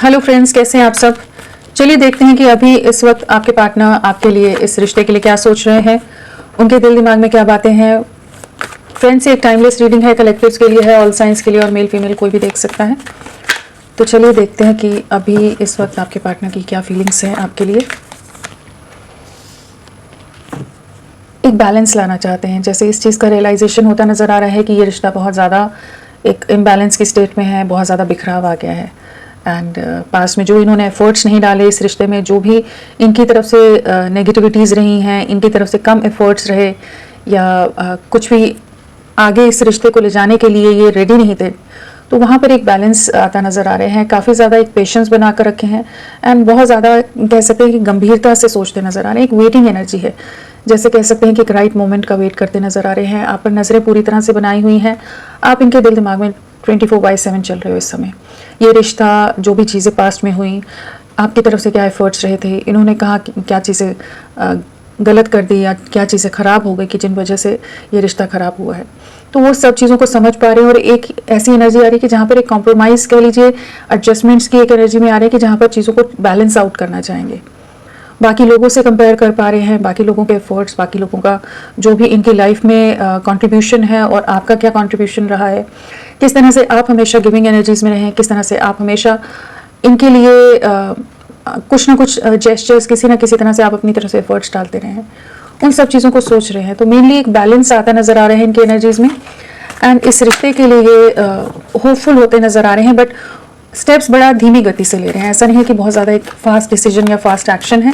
Hello friends, कैसे हैं आप सब। चलिए देखते हैं कि अभी इस वक्त आपके पार्टनर आपके लिए, इस रिश्ते के लिए क्या सोच रहे हैं, उनके दिल दिमाग में क्या बातें हैं। फ्रेंड्स, एक टाइमलेस रीडिंग है, कलेक्टिव्स के लिए है, ऑल साइंस के लिए, और मेल फीमेल कोई भी देख सकता है। तो चलिए देखते हैं कि अभी इस वक्त आपके पार्टनर की क्या फीलिंग्स हैं आपके लिए। एक बैलेंस लाना चाहते हैं, जैसे इस चीज़ का रियलाइजेशन होता नज़र आ रहा है कि ये रिश्ता बहुत ज़्यादा एक इम्बैलेंस की स्टेट में है, बहुत ज़्यादा बिखराव आ गया है। एंड पास में जो इन्होंने एफर्ट्स नहीं डाले इस रिश्ते में, जो भी इनकी तरफ से नेगेटिविटीज़ रही हैं, इनकी तरफ से कम एफर्ट्स रहे, या कुछ भी आगे इस रिश्ते को ले जाने के लिए ये रेडी नहीं थे, तो वहाँ पर एक बैलेंस आता नज़र आ रहे हैं। काफ़ी ज़्यादा एक पेशेंस बना कर रखे हैं एंड बहुत ज़्यादा कह सकते हैं कि गंभीरता से सोचते नज़र आ रहे हैं। एक वेटिंग एनर्जी है, जैसे कह सकते हैं कि एक राइट मोमेंट का वेट करते नज़र आ रहे हैं। आप पर नज़रें पूरी तरह से बनाई हुई हैं, आप इनके दिल दिमाग में 24/7 चल रहे हो इस समय। ये रिश्ता, जो भी चीज़ें पास्ट में हुई, आपकी तरफ से क्या एफर्ट्स रहे थे, इन्होंने कहा कि क्या चीज़ें गलत कर दी या क्या चीज़ें ख़राब हो गई कि जिन वजह से ये रिश्ता ख़राब हुआ है, तो वो सब चीज़ों को समझ पा रहे हैं। और एक ऐसी एनर्जी आ रही है कि जहाँ पर एक कॉम्प्रोमाइज़ कह लीजिए, एडजस्टमेंट्स की एक एनर्जी में आ रही है कि जहाँ पर चीज़ों को बैलेंस आउट करना चाहेंगे। बाकी लोगों से कंपेयर कर पा रहे हैं, बाकी लोगों के एफर्ट्स, बाकी लोगों का जो भी इनकी लाइफ में कंट्रीब्यूशन है और आपका क्या कंट्रीब्यूशन रहा है, किस तरह से आप हमेशा गिविंग एनर्जीज में रहें, किस तरह से आप हमेशा इनके लिए कुछ ना कुछ जेस्चर्स, किसी ना किसी तरह से आप अपनी तरफ से एफर्ट्स डालते रहे हैं, उन सब चीज़ों को सोच रहे हैं। तो मेनली एक बैलेंस आता नज़र आ रहे हैं इनकी एनर्जीज में एंड इस रिश्ते के लिए ये होपफुल होते नज़र आ रहे हैं, बट स्टेप्स बड़ा धीमी गति से ले रहे हैं। ऐसा नहीं है कि बहुत ज़्यादा एक फास्ट डिसीजन या फास्ट एक्शन है,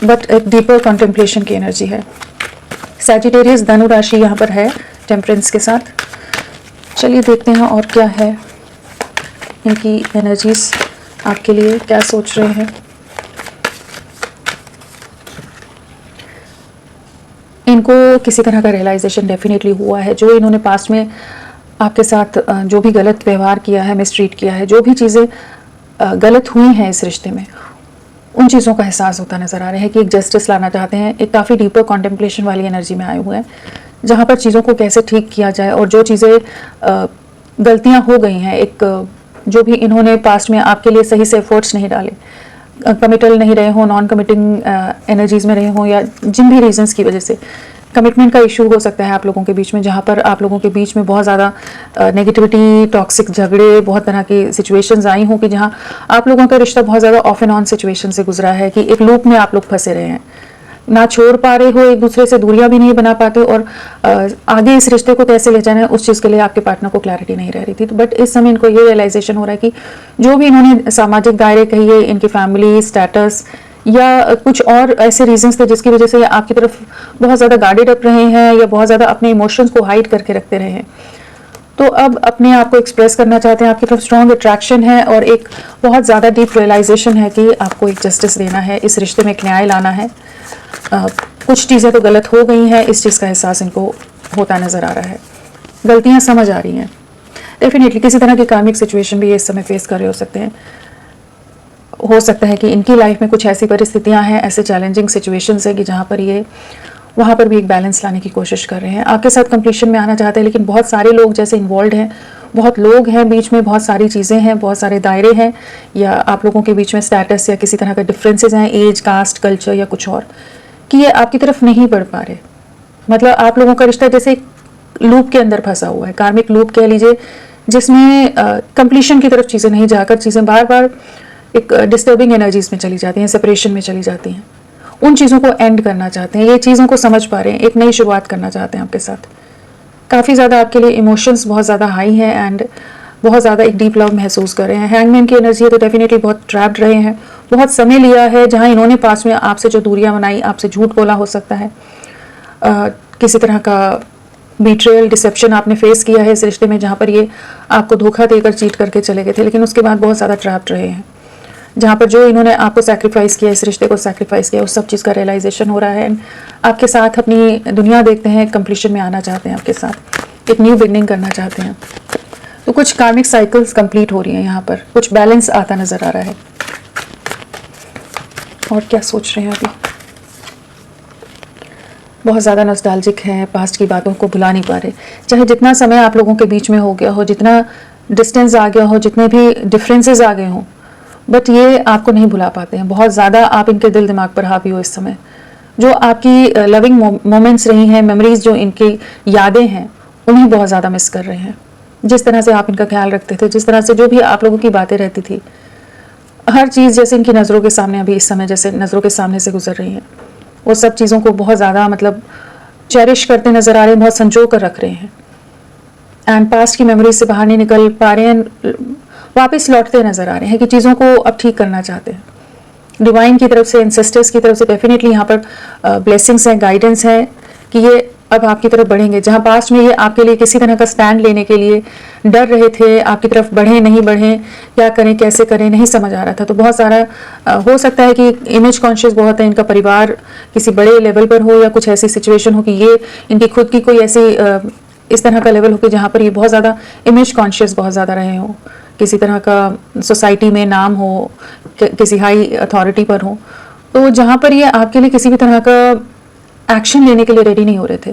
बट एक डीपर कॉन्टेम्पलेशन की एनर्जी है। सैजिटेरियस धनु राशि यहाँ पर है टेम्परेंस के साथ। चलिए देखते हैं और क्या है इनकी एनर्जीज आपके लिए, क्या सोच रहे हैं। इनको किसी तरह का रियलाइजेशन डेफिनेटली हुआ है, जो इन्होंने पास्ट में आपके साथ जो भी गलत व्यवहार किया है, मिसट्रीट किया है, जो भी चीज़ें गलत हुई हैं इस रिश्ते में, उन चीज़ों का एहसास होता नज़र आ रहा है कि एक जस्टिस लाना चाहते हैं। एक काफ़ी डीपर कॉन्टेम्पलेशन वाली एनर्जी में आए हुए हैं, जहाँ पर चीज़ों को कैसे ठीक किया जाए और जो चीज़ें गलतियाँ हो गई हैं, एक जो भी इन्होंने पास्ट में आपके लिए सही से एफर्ट्स नहीं डाले, कमिटल नहीं रहे हों, नॉन कमिटिंग एनर्जीज़ में रहे हों, या जिन भी रीजंस की वजह से कमिटमेंट का इशू हो सकता है आप लोगों के बीच में, जहाँ पर आप लोगों के बीच में बहुत ज़्यादा नेगेटिविटी, टॉक्सिक झगड़े, बहुत तरह की सिचुएशंस आई हों कि जहाँ आप लोगों का रिश्ता बहुत ज़्यादा ऑफ एंड ऑन सिचुएशन से गुजरा है, कि एक लूप में आप लोग फंसे रहे हैं, ना छोड़ पा रहे हो, एक दूसरे से दूरियां भी नहीं बना पाते, और आगे इस रिश्ते को कैसे ले जाना है उस चीज़ के लिए आपके पार्टनर को क्लैरिटी नहीं रह रही थी। तो बट इस समय इनको ये रियलाइजेशन हो रहा है कि जो भी इन्होंने सामाजिक दायरे कहिए, इनकी फैमिली स्टेटस या कुछ और ऐसे रीजंस थे जिसकी वजह से आपकी तरफ बहुत ज़्यादा गार्डेड अप रहे हैं या बहुत ज़्यादा अपने इमोशंस को हाइड करके रखते रहे हैं, तो अब अपने आप को एक्सप्रेस करना चाहते हैं। आपकी तरफ स्ट्रॉन्ग अट्रैक्शन है और एक बहुत ज़्यादा डीप रियलाइजेशन है कि आपको एक जस्टिस देना है, इस रिश्ते में एक न्याय लाना है। कुछ चीज़ें तो गलत हो गई हैं, इस चीज़ का एहसास इनको होता नज़र आ रहा है, गलतियाँ समझ आ रही हैं। डेफिनेटली किसी तरह की कार्मिक सिचुएशन भी ये इस समय फेस कर रहे हो सकता है कि इनकी लाइफ में कुछ ऐसी परिस्थितियां हैं, ऐसे चैलेंजिंग सिचुएशंस है कि जहाँ पर ये वहाँ पर भी एक बैलेंस लाने की कोशिश कर रहे हैं। आपके साथ कंप्लीशन में आना चाहते हैं, लेकिन बहुत सारे लोग जैसे इन्वॉल्व हैं, बहुत लोग हैं बीच में, बहुत सारी चीज़ें हैं, बहुत सारे दायरे हैं, या आप लोगों के बीच में स्टेटस या किसी तरह का डिफरेंसेस हैं, एज, कास्ट, कल्चर या कुछ और, कि ये आपकी तरफ नहीं बढ़ पा रहे। मतलब आप लोगों का रिश्ता जैसे लूप के अंदर फंसा हुआ है, कार्मिक लूप कह लीजिए, जिसमें कंप्लीशन की तरफ चीज़ें नहीं जाकर चीज़ें बार बार एक डिस्टर्बिंग एनर्जीज में चली जाती हैं, सेपरेशन में चली जाती हैं। उन चीज़ों को एंड करना चाहते हैं, ये चीज़ों को समझ पा रहे हैं, एक नई शुरुआत करना चाहते हैं आपके साथ। काफ़ी ज़्यादा आपके लिए इमोशंस बहुत ज़्यादा हाई हैं एंड बहुत ज़्यादा एक डीप लव महसूस कर रहे हैं। हैंगमैन की एनर्जी है तो डेफिनेटली बहुत ट्रैप्ड रहे हैं, बहुत समय लिया है, जहाँ इन्होंने पास में आपसे जो दूरियाँ बनाई, आपसे झूठ बोला हो सकता है, किसी तरह का बीट्रेयल, डिसेप्शन आपने फेस किया है इस रिश्ते में, जहाँ पर ये आपको धोखा देकर चीट करके चले गए थे, लेकिन उसके बाद बहुत ज़्यादा ट्रैप्ड रहे हैं, जहाँ पर जो इन्होंने आपको सैक्रिफाइस किया, इस रिश्ते को सैक्रिफाइस किया, उस सब चीज़ का रियलाइजेशन हो रहा है। आपके साथ अपनी दुनिया देखते हैं, कंप्लीशन में आना चाहते हैं, आपके साथ एक न्यू बिगनिंग करना चाहते हैं। तो कुछ कार्मिक साइकिल्स कंप्लीट हो रही हैं, यहाँ पर कुछ बैलेंस आता नज़र आ रहा है। और क्या सोच रहे हैं अभी, बहुत ज़्यादा नॉस्टैल्जिक है, पास्ट की बातों को भुला नहीं पा रहे। चाहे जितना समय आप लोगों के बीच में हो गया हो, जितना डिस्टेंस आ गया हो, जितने भी डिफरेंसेस आ गए हों, बट ये आपको नहीं भुला पाते हैं। बहुत ज़्यादा आप इनके दिल दिमाग पर हावी हो इस समय। जो आपकी लविंग मोमेंट्स रही हैं, मेमोरीज जो इनकी यादें हैं, उन्हें बहुत ज़्यादा मिस कर रहे हैं। जिस तरह से आप इनका ख्याल रखते थे, जिस तरह से जो भी आप लोगों की बातें रहती थी, हर चीज़ जैसे इनकी नज़रों के सामने अभी इस समय जैसे नज़रों के सामने से गुजर रही है, वो सब चीज़ों को बहुत ज़्यादा मतलब चेरिश करते नज़र आ रहे हैं, बहुत संजो कर रख रहे हैं। एंड पास्ट की मेमोरीज से बाहर नहीं निकल पा रहे हैं, वापस लौटते नज़र आ रहे हैं कि चीज़ों को अब ठीक करना चाहते हैं। डिवाइन की तरफ से, एंसेस्टर्स की तरफ से डेफिनेटली यहाँ पर ब्लेसिंग्स हैं, गाइडेंस है कि ये अब आपकी तरफ बढ़ेंगे। जहाँ पास्ट में ये आपके लिए किसी तरह का स्टैंड लेने के लिए डर रहे थे, आपकी तरफ बढ़ें नहीं बढ़ें, क्या करें कैसे करें, नहीं समझ आ रहा था। तो बहुत सारा हो सकता है कि इमेज कॉन्शियस बहुत है, इनका परिवार किसी बड़े लेवल पर हो या कुछ ऐसी सिचुएशन हो कि ये इनकी खुद की कोई ऐसी इस तरह का लेवल हो कि जहाँ पर ये बहुत ज़्यादा इमेज कॉन्शियस बहुत ज़्यादा रहे हो, किसी तरह का सोसाइटी में नाम हो, किसी हाई अथॉरिटी पर हो, तो जहाँ पर ये आपके लिए किसी भी तरह का एक्शन लेने के लिए रेडी नहीं हो रहे थे।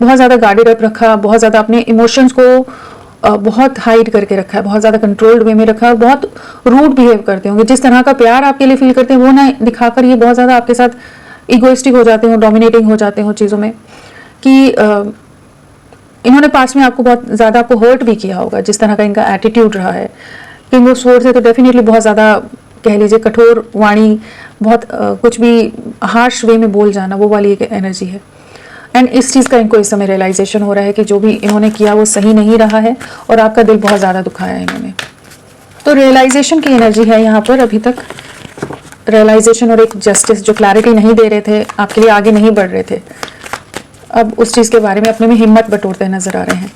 बहुत ज़्यादा गार्डेड अप रखा, बहुत ज़्यादा अपने इमोशंस को बहुत हाइड करके रखा है, बहुत ज़्यादा कंट्रोल्ड वे में रखा है, बहुत रूड बिहेव करते होंगे। जिस तरह का प्यार आपके लिए फील करते हैं वो ना दिखाकर ये बहुत ज़्यादा आपके साथ इगोइस्टिक हो जाते हो, डोमिनेटिंग हो जाते हो चीज़ों में, कि इन्होंने पास में आपको बहुत ज़्यादा आपको हर्ट भी किया होगा। जिस तरह का इनका एटीट्यूड रहा है, किंग ऑफ स्वॉर्ड्स है तो डेफिनेटली बहुत ज़्यादा कह लीजिए कठोर वाणी, बहुत कुछ भी हार्श वे में बोल जाना, वो वाली एक एनर्जी है। एंड इस चीज़ का इनको इस समय रियलाइजेशन हो रहा है कि जो भी इन्होंने किया वो सही नहीं रहा है और आपका दिल बहुत ज़्यादा दुखाया है इन्होंने। तो रियलाइजेशन की एनर्जी है यहाँ पर अभी तक, रियलाइजेशन और एक जस्टिस जो क्लैरिटी नहीं दे रहे थे, आपके लिए आगे नहीं बढ़ रहे थे, अब उस चीज़ के बारे में अपने में हिम्मत बटोरते नजर आ रहे हैं।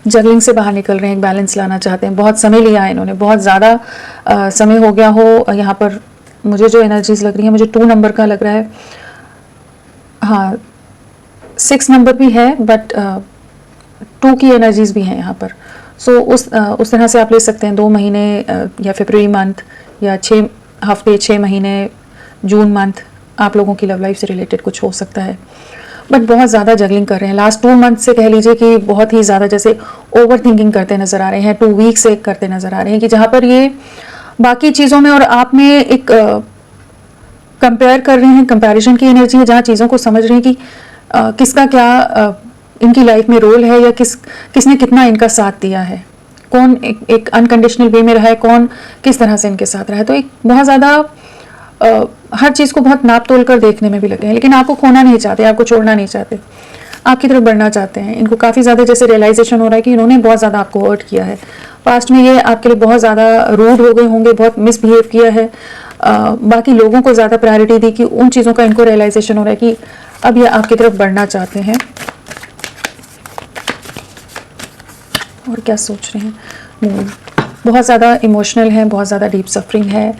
जगलिंग से बाहर निकल रहे हैं, एक बैलेंस लाना चाहते हैं। बहुत समय लिया है इन्होंने, बहुत ज़्यादा समय हो गया हो। यहाँ पर मुझे जो एनर्जीज लग रही हैं, मुझे 2 नंबर का लग रहा है, हाँ 6 नंबर भी है, बट 2 की एनर्जीज भी हैं यहाँ पर। सो उस तरह से आप ले सकते हैं 2 महीने या फरवरी मंथ, या 6 हफ्ते 6 महीने जून मंथ आप लोगों की लव लाइफ से रिलेटेड कुछ हो सकता है। बट बहुत ज़्यादा जगलिंग कर रहे हैं लास्ट 2 मंथ से, कह लीजिए कि बहुत ही ज़्यादा जैसे ओवर थिंकिंग करते नज़र आ रहे हैं, 2 वीक से करते नज़र आ रहे हैं, कि जहाँ पर ये बाकी चीज़ों में और आप में एक कंपेयर कर रहे हैं, कंपैरिजन की एनर्जी है, जहाँ चीज़ों को समझ रहे हैं कि किसका क्या इनकी लाइफ में रोल है, या किसने कितना इनका साथ दिया है, कौन एक अनकंडीशनल वे में रहा है, कौन किस तरह से इनके साथ रहा है। तो एक बहुत ज़्यादा हर चीज़ को बहुत नाप तोल कर देखने में भी लगे हैं, लेकिन आपको खोना नहीं चाहते, आपको छोड़ना नहीं चाहते, आपकी तरफ बढ़ना चाहते हैं। इनको काफ़ी ज़्यादा जैसे रियलाइजेशन हो रहा है कि इन्होंने बहुत ज़्यादा आपको हर्ट किया है। पास्ट में ये आपके लिए बहुत ज़्यादा रूड हो गए होंगे, बहुत मिसबिहेव किया है, बाकी लोगों को ज़्यादा प्रायोरिटी दी, कि उन चीज़ों का इनको रियलाइजेशन हो रहा है कि अब ये आपकी तरफ बढ़ना चाहते हैं। और क्या सोच रहे हैं, बहुत ज़्यादा इमोशनल है, बहुत ज़्यादा डीप सफरिंग है,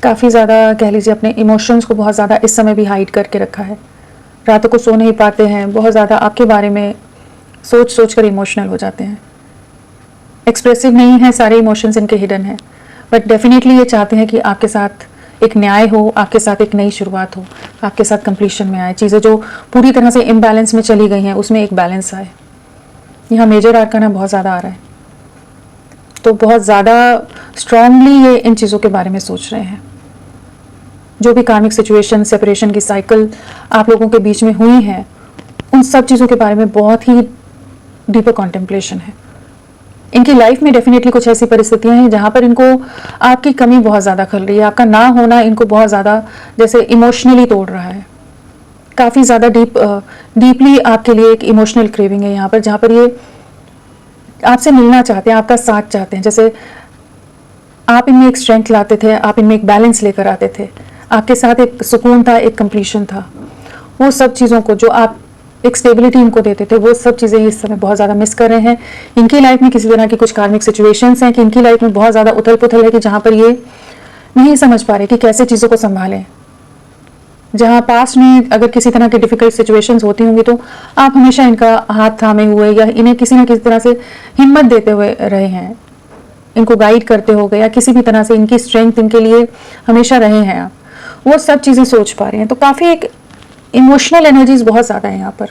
काफ़ी ज़्यादा कह लीजिए अपने इमोशंस को बहुत ज़्यादा इस समय भी हाइड करके रखा है, रातों को सो नहीं पाते हैं, बहुत ज़्यादा आपके बारे में सोच कर इमोशनल हो जाते हैं। एक्सप्रेसिव नहीं है, सारे इमोशंस इनके हिडन हैं, बट डेफिनेटली ये चाहते हैं कि आपके साथ एक न्याय हो, आपके साथ एक नई शुरुआत हो, आपके साथ कंप्लीशन में आए, चीज़ें जो पूरी तरह से इम्बैलेंस में चली गई हैं उसमें एक बैलेंस आए। यहाँ मेजर आर्काना बहुत ज़्यादा आ रहा है, तो बहुत ज़्यादा स्ट्रांगली ये इन चीज़ों के बारे में सोच रहे हैं। जो भी कार्मिक सिचुएशन, सेपरेशन की साइकिल आप लोगों के बीच में हुई है, उन सब चीज़ों के बारे में बहुत ही डीपर कॉन्टेम्पलेशन है। इनकी लाइफ में डेफिनेटली कुछ ऐसी परिस्थितियां हैं जहाँ पर इनको आपकी कमी बहुत ज़्यादा खल रही है, आपका ना होना इनको बहुत ज़्यादा जैसे इमोशनली तोड़ रहा है। काफ़ी ज़्यादा डीपली आपके लिए एक इमोशनल क्रेविंग है यहाँ पर, जहाँ पर ये आपसे मिलना चाहते हैं, आपका साथ चाहते हैं। जैसे आप इनमें एक स्ट्रेंथ लाते थे, आप इनमें एक बैलेंस लेकर आते थे, आपके साथ एक सुकून था, एक कंप्लीशन था, वो सब चीज़ों को जो आप एक स्टेबिलिटी इनको देते थे, वो सब चीज़ें इस समय बहुत ज़्यादा मिस कर रहे हैं। इनकी लाइफ में किसी तरह की कुछ कार्मिक सिचुएशंस हैं कि इनकी लाइफ में बहुत ज़्यादा उथल पुथल है, कि जहाँ पर ये नहीं समझ पा रहे कि कैसे चीज़ों को संभालें। जहाँ पास्ट में अगर किसी तरह की डिफिकल्ट सिचुएशंस होती होंगी तो आप हमेशा इनका हाथ थामे हुए या इन्हें किसी न किसी तरह से हिम्मत देते हुए रहे हैं, इनको गाइड करते हो गए, या किसी भी तरह से इनकी स्ट्रेंथ इनके लिए हमेशा रहे हैं आप, वो सब चीज़ें सोच पा रहे हैं। तो काफ़ी एक इमोशनल एनर्जीज बहुत ज़्यादा है यहाँ पर,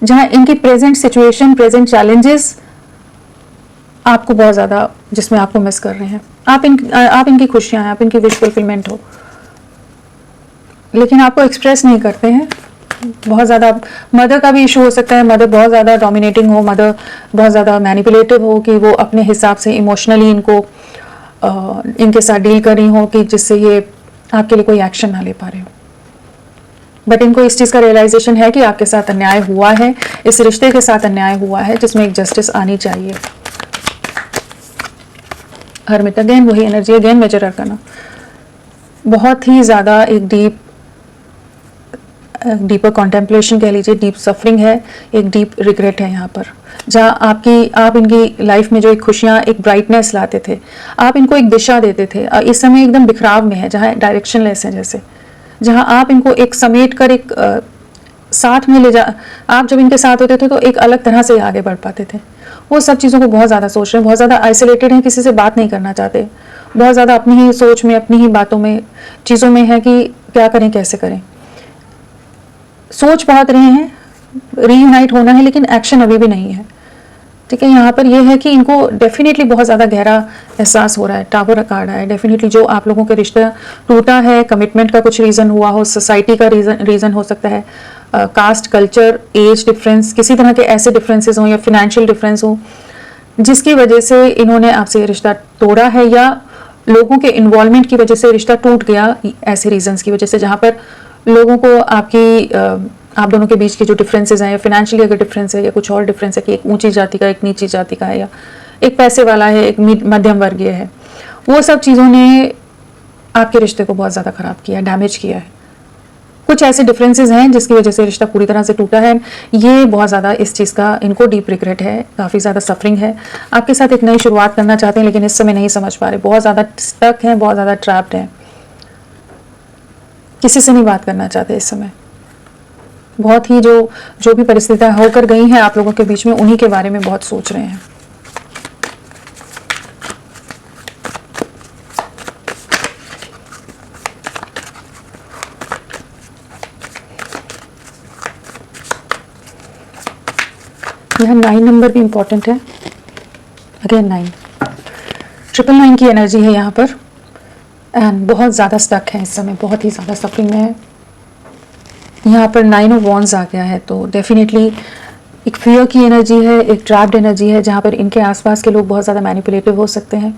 जहाँ इनकी प्रेजेंट सिचुएशन, प्रेजेंट चैलेंजेस आपको बहुत ज़्यादा, जिसमें आपको मिस कर रहे हैं। आप इनकी खुशियाँ हैं, आप इनकी विश फुलफिलमेंट हो, लेकिन आपको एक्सप्रेस नहीं करते हैं। बहुत ज़्यादा मदर का भी इशू हो सकता है, मदर बहुत ज़्यादा डोमिनेटिंग हो, मदर बहुत ज़्यादा मैनिपुलेटिव हो कि वो अपने हिसाब से इमोशनली इनके साथ डील कर रही हो, कि जिससे ये आपके लिए कोई एक्शन ना ले पा रहे हो। बट इनको इस चीज़ का रियलाइजेशन है कि आपके साथ अन्याय हुआ है, इस रिश्ते के साथ अन्याय हुआ है, जिसमें एक जस्टिस आनी चाहिए। हरमिट अगेन वही एनर्जी, अगेन मेजर आर्काना, बहुत ही ज़्यादा एक डीपर कॉन्टेम्पलेशन कह लीजिए, डीप सफरिंग है, एक डीप रिग्रेट है यहाँ पर, जहाँ आप इनकी लाइफ में जो एक खुशियाँ, एक ब्राइटनेस लाते थे, आप इनको एक दिशा देते थे, इस समय एकदम बिखराव में है, जहाँ डायरेक्शनलेस है, जैसे जहाँ आप इनको एक समेट कर एक साथ में ले जा, आप जब इनके साथ होते थे तो एक अलग तरह से आगे बढ़ पाते थे। वो सब चीज़ों को बहुत ज़्यादा सोच रहे हैं, बहुत ज़्यादा आइसोलेटेड हैं, किसी से बात नहीं करना चाहते, बहुत ज़्यादा अपनी ही सोच में, अपनी ही बातों में, चीज़ों में है कि क्या करें, कैसे करें। सोच बहुत रहे हैं, रीयूनाइट होना है, लेकिन एक्शन अभी भी नहीं है। ठीक है, यहाँ पर यह है कि इनको डेफिनेटली बहुत ज़्यादा गहरा एहसास हो रहा है। टावर कार्ड आया है, डेफिनेटली जो आप लोगों के रिश्ता टूटा है, कमिटमेंट का कुछ रीज़न हुआ हो, सोसाइटी का रीज़न हो सकता है, कास्ट, कल्चर, एज डिफरेंस, किसी तरह के ऐसे डिफरेंसेस हों या फिनेंशियल डिफरेंस हो, जिसकी वजह से इन्होंने आपसे ये रिश्ता तोड़ा है, या लोगों के इन्वॉल्वमेंट की वजह से रिश्ता टूट गया, ऐसे रीजंस की वजह से, जहाँ पर लोगों को आप दोनों के बीच के जो डिफरेंसेस हैं, या फिनेंशियली अगर डिफरेंस है, या कुछ और डिफरेंस है कि एक ऊंची जाति का, एक नीची जाति का है, या एक पैसे वाला है, एक मध्यम वर्गीय है, वो सब चीज़ों ने आपके रिश्ते को बहुत ज़्यादा ख़राब किया है, डैमेज किया है। कुछ ऐसे डिफरेंसेस हैं जिसकी वजह से रिश्ता पूरी तरह से टूटा है। ये बहुत ज़्यादा इस चीज़ का इनको डीप रिग्रेट है, काफ़ी ज़्यादा सफरिंग है। आपके साथ एक नई शुरुआत करना चाहते हैं, लेकिन इस समय नहीं समझ पा रहे, बहुत ज़्यादा स्टक हैं, बहुत ज़्यादा ट्रैप्ड हैं, किसी से नहीं बात करना चाहते इस समय। बहुत ही जो भी परिस्थितियाँ होकर गई हैं आप लोगों के बीच में, उन्हीं के बारे में बहुत सोच रहे हैं। यहाँ 9 नंबर भी इम्पॉर्टेंट है, अगेन 9, 999 की एनर्जी है यहाँ पर, एंड बहुत ज़्यादा स्टक है इस समय, बहुत ही ज़्यादा सफरिंग में है। यहाँ पर 9 ऑफ वॉन्ड्स आ गया है, तो डेफिनेटली एक फियर की एनर्जी है, एक ट्रैप्ड एनर्जी है, जहाँ पर इनके आसपास के लोग बहुत ज़्यादा मैनिपुलेटिव हो सकते हैं।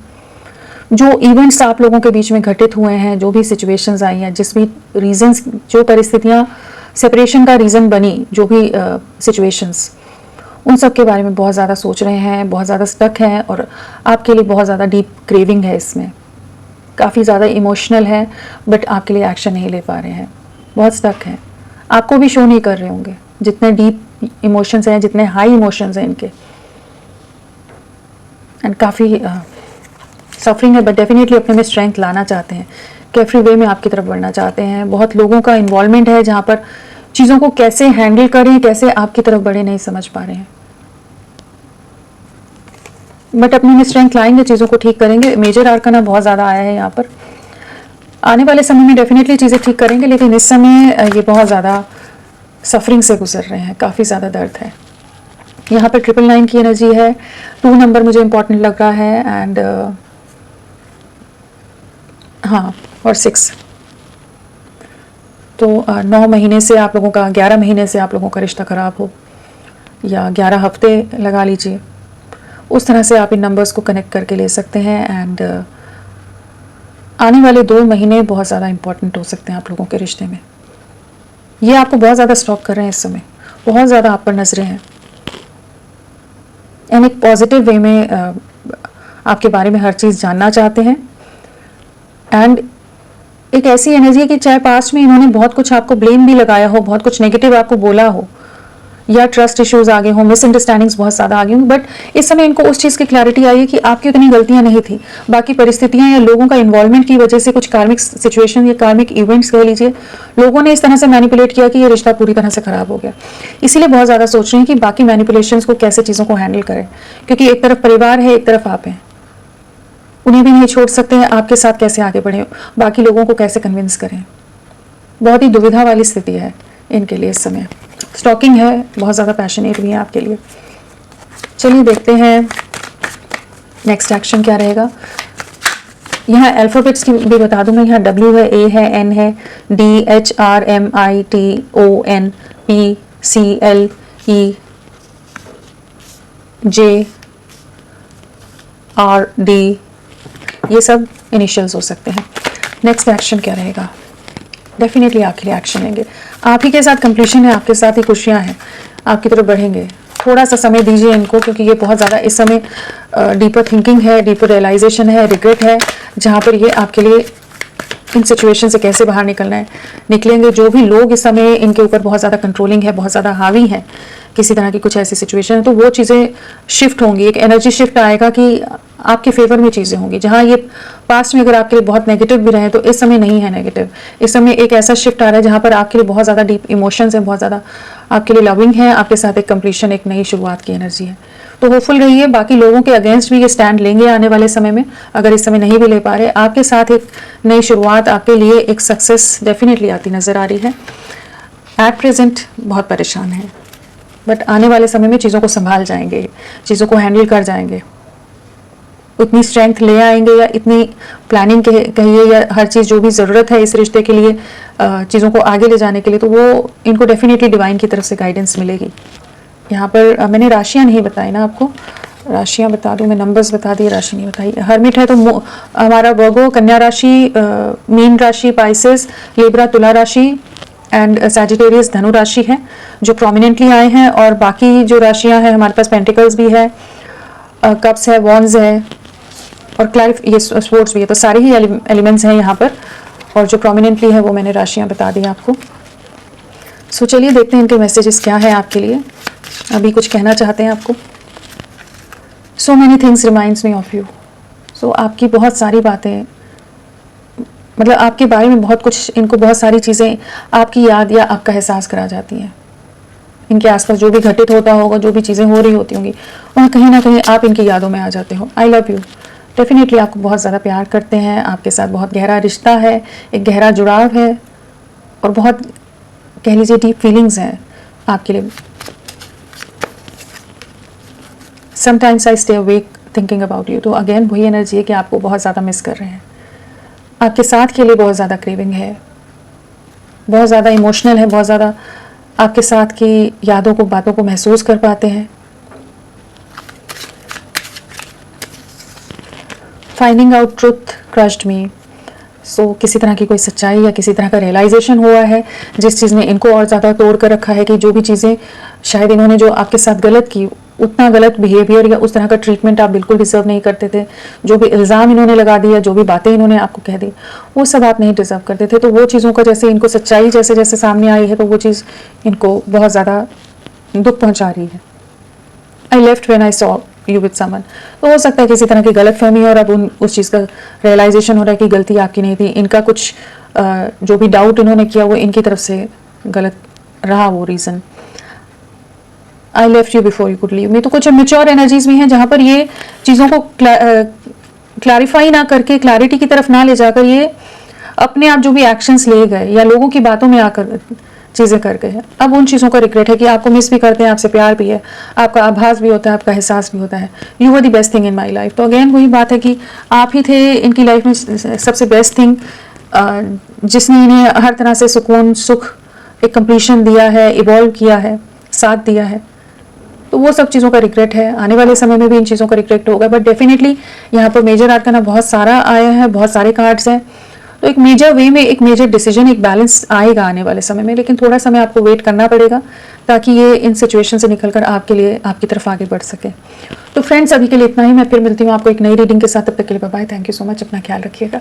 जो इवेंट्स आप लोगों के बीच में घटित हुए हैं, जो भी सिचुएशंस आई हैं, जिस भी रीजंस, जो परिस्थितियाँ सेपरेशन का रीज़न बनी, जो भी सिचुएशंस, उन सब के बारे में बहुत ज़्यादा सोच रहे हैं, बहुत ज़्यादा स्टक हैं, और आपके लिए बहुत ज़्यादा डीप क्रेविंग है इसमें, काफ़ी ज़्यादा इमोशनल है, बट आपके लिए एक्शन नहीं ले पा रहे हैं, बहुत स्टक हैं। आपको भी शो नहीं कर रहे होंगे, जितने डीप इमोशंस हैं, जितने हाई इमोशंस हैं इनके, एंड काफ़ी सफरिंग है, बट डेफिनेटली अपने में स्ट्रेंथ लाना चाहते हैं, कैफ्री वे में आपकी तरफ बढ़ना चाहते हैं। बहुत लोगों का इन्वॉल्वमेंट है, जहाँ पर चीज़ों को कैसे हैंडल करें, कैसे आपकी तरफ बढ़े, नहीं समझ पा रहे हैं, बट अपने में स्ट्रेंथ लाएंगे, चीज़ों को ठीक करेंगे। मेजर आर्काना बहुत ज़्यादा आया है यहाँ पर, आने वाले समय में डेफिनेटली चीज़ें ठीक करेंगे, लेकिन इस समय ये बहुत ज़्यादा सफरिंग से गुजर रहे हैं, काफ़ी ज़्यादा दर्द है। यहाँ पर 999 की एनर्जी है, 2 नंबर मुझे इंपॉर्टेंट लग रहा है, एंड हाँ, और 6, तो 9 महीने से आप लोगों का, 11 महीने से आप लोगों का रिश्ता ख़राब हो, या 11 हफ्ते लगा लीजिए, उस तरह से आप इन नंबर्स को कनेक्ट करके ले सकते हैं। एंड आने वाले 2 महीने बहुत ज़्यादा इंपॉर्टेंट हो सकते हैं आप लोगों के रिश्ते में। ये आपको बहुत ज़्यादा स्टॉक कर रहे हैं इस समय, बहुत ज़्यादा आप पर नजरें हैं, एंड एक पॉजिटिव वे में आपके बारे में हर चीज़ जानना चाहते हैं। एंड एक ऐसी एनर्जी है कि चाहे पास्ट में इन्होंने बहुत कुछ आपको ब्लेम भी लगाया हो, बहुत कुछ नेगेटिव आपको बोला हो, या ट्रस्ट इश्यूज आ गए हों, मिसअंडरस्टैंडिंग्स बहुत ज़्यादा आ गई हों, बट इस समय इनको उस चीज़ की क्लैरिटी आई है कि आपकी उतनी गलतियां नहीं थी, बाकी परिस्थितियां या लोगों का इन्वॉल्वमेंट की वजह से, कुछ कार्मिक सिचुएशन या कार्मिक इवेंट्स कह लीजिए, लोगों ने इस तरह से मैनिपुलेट किया कि ये रिश्ता पूरी तरह से ख़राब हो गया। इसीलिए बहुत ज़्यादा सोच रहे हैं कि बाकी मैनिपुलेशंस को कैसे, चीज़ों को हैंडल करें, क्योंकि एक तरफ परिवार है, एक तरफ आप हैं, उन्हें भी नहीं छोड़ सकते हैं, आपके साथ कैसे आगे बढ़ें, बाकी लोगों को कैसे कन्विंस करें। बहुत ही दुविधा वाली स्थिति है इनके लिए इस समय, स्टॉकिंग है, बहुत ज़्यादा पैशनेट भी है आपके लिए। चलिए देखते हैं नेक्स्ट एक्शन क्या रहेगा? यहाँ अल्फ़ाबेट्स की भी बता दूँ मैं, यहाँ W है, A है, N है, D, H, R, M, I, T, O, N, P, C, L, E, J, R, D, ये सब इनिशियल्स हो सकते हैं। नेक्स्ट एक्शन क्या रहेगा? डेफिनेटली आपके लिए एक्शन लेंगे, आप ही के साथ कंप्लीशन है, आपके साथ ही खुशियाँ हैं, आपकी तरफ बढ़ेंगे। थोड़ा सा समय दीजिए इनको, क्योंकि ये बहुत ज़्यादा इस समय डीपर थिंकिंग है, डीपर रियलाइजेशन है, रिग्रेट है, जहाँ पर ये आपके लिए इन सिचुएशन से कैसे बाहर निकलना है निकलेंगे। जो भी लोग इस समय इनके ऊपर बहुत ज़्यादा कंट्रोलिंग है, बहुत ज़्यादा हावी है, किसी तरह की कुछ ऐसी सिचुएशन है, तो वो चीज़ें शिफ्ट होंगी, एक एनर्जी शिफ्ट आएगा कि आपके फेवर में चीज़ें होंगी। जहाँ ये पास्ट में अगर आपके लिए बहुत नेगेटिव भी रहे, तो इस समय नहीं है नेगेटिव, इस समय एक ऐसा शिफ्ट आ रहा है जहाँ पर आपके लिए बहुत ज़्यादा डीप इमोशंस हैं, बहुत ज़्यादा आपके लिए लविंग है, आपके साथ एक कंप्लीशन, एक नई शुरुआत की एनर्जी है। तो होपफुल रहिए, बाकी लोगों के अगेंस्ट भी ये स्टैंड लेंगे आने वाले समय में, अगर इस समय नहीं भी ले पा रहे, आपके साथ एक नई शुरुआत, आपके लिए एक सक्सेस डेफिनेटली आती नज़र आ रही है। एट प्रेजेंट बहुत परेशान है, बट आने वाले समय में चीज़ों को संभाल जाएंगे, चीज़ों को हैंडल कर जाएंगे, उतनी स्ट्रेंथ ले आएंगे, या इतनी प्लानिंग कहिए, या हर चीज़ जो भी ज़रूरत है इस रिश्ते के लिए, चीज़ों को आगे ले जाने के लिए, तो वो इनको डेफिनेटली डिवाइन की तरफ से गाइडेंस मिलेगी। यहाँ पर मैंने राशियाँ नहीं बताई ना आपको, राशियाँ बता दूँ मैं, नंबर्स बता दिए, राशि नहीं बताई। हर्मिट है तो हमारा वर्गो, कन्या राशि, मीन राशि, पाइसेस, लिब्रा तुला राशि एंड सैजिटेरियस धनु राशि है जो प्रोमिनेंटली आए हैं। और बाकी जो राशियाँ हैं हमारे पास पेंटिकल्स भी है, कप्स है, वॉन्स है, और ये स्पोर्ट्स भी है। तो सारे ही एलिमेंट्स हैं यहाँ पर, और जो प्रोमिनेंटली है वो मैंने राशियाँ बता दी आपको। सो चलिए देखते हैं इनके मैसेजेस क्या है आपके लिए, अभी कुछ कहना चाहते हैं आपको। So many things reminds me of you. So आपकी बहुत सारी बातें, मतलब आपके बारे में बहुत कुछ, इनको बहुत सारी चीज़ें आपकी याद या आपका एहसास करा जाती हैं। इनके आसपास जो भी घटित होता होगा, जो भी चीज़ें हो रही होती होंगी, वहाँ कहीं ना कहीं आप इनकी यादों में आ जाते हो। आई लव यू, डेफिनेटली आपको बहुत ज़्यादा प्यार करते हैं, आपके साथ बहुत गहरा रिश्ता है, एक गहरा जुड़ाव है, और बहुत कह लीजिए डीप फीलिंग्स हैं आपके लिए। Sometimes I stay awake thinking about you. तो अगेन वही एनर्जी है कि आपको बहुत ज़्यादा मिस कर रहे हैं, आपके साथ के लिए बहुत ज़्यादा क्रेविंग है, बहुत ज़्यादा इमोशनल है, बहुत ज़्यादा आपके साथ की यादों को, बातों को महसूस कर पाते हैं। फाइंडिंग आउट ट्रुथ क्रश्ड मी। सो किसी तरह की कोई सच्चाई या किसी तरह का रियलाइजेशन हुआ है जिस चीज़ ने इनको और ज़्यादा तोड़ कर रखा है, कि जो भी चीज़ें शायद इन्होंने जो आपके साथ गलत की, उतना गलत बिहेवियर या उस तरह का ट्रीटमेंट आप बिल्कुल डिज़र्व नहीं करते थे, जो भी इल्ज़ाम इन्होंने लगा दिया, जो भी बातें इन्होंने आपको कह दी, वो सब आप नहीं डिज़र्व करते थे। तो वो चीज़ों का जैसे इनको सच्चाई जैसे जैसे सामने आई है, तो वो चीज़ इनको बहुत ज़्यादा दुख पहुँचा रही है। I left when I saw you with someone. तो हो सकता है किसी तरह की गलत फहमी, और अब उस चीज़ का रियलाइजेशन हो रहा है कि गलती आपकी नहीं थी, इनका कुछ जो भी डाउट इन्होंने किया वो इनकी तरफ से गलत रहा, वो reason. I left you before you could leave me. तो कुछ मेच्योर एनर्जीज भी हैं जहाँ पर ये चीज़ों को क्लैरिफाई ना करके, क्लैरिटी की तरफ ना ले जाकर, ये अपने आप जो भी एक्शंस ले गए या लोगों की बातों में आकर चीज़ें कर गए हैं, अब उन चीज़ों का रिग्रेट है कि आपको मिस भी करते हैं, आपसे प्यार भी है, आपका आभास भी होता है, आपका एहसास भी होता है। You were the best thing in my life. तो अगेन वही बात है कि आप ही थे इनकी लाइफ में सबसे बेस्ट थिंग, जिसने इन्हें हर तरह से सुकून, सुख, एक कंप्लीशन दिया है, इवॉल्व किया है, साथ दिया है। तो वो सब चीज़ों का रिग्रेट है, आने वाले समय में भी इन चीज़ों का रिग्रेट होगा। बट डेफिनेटली यहाँ पर मेजर आर्ट का ना बहुत सारा आया है, बहुत सारे कार्ड्स हैं, तो एक मेजर वे में एक मेजर डिसीजन, एक बैलेंस आएगा आने वाले समय में। लेकिन थोड़ा समय आपको वेट करना पड़ेगा ताकि ये इन सिचुएशन से निकलकर आपके लिए, आपकी तरफ आगे बढ़ सके। तो फ्रेंड्स, अभी के लिए इतना ही। मैं फिर मिलती हूँ आपको एक नई रीडिंग के साथ, तब तक के लिए bye bye. Thank you so much, अपना ख्याल रखिएगा।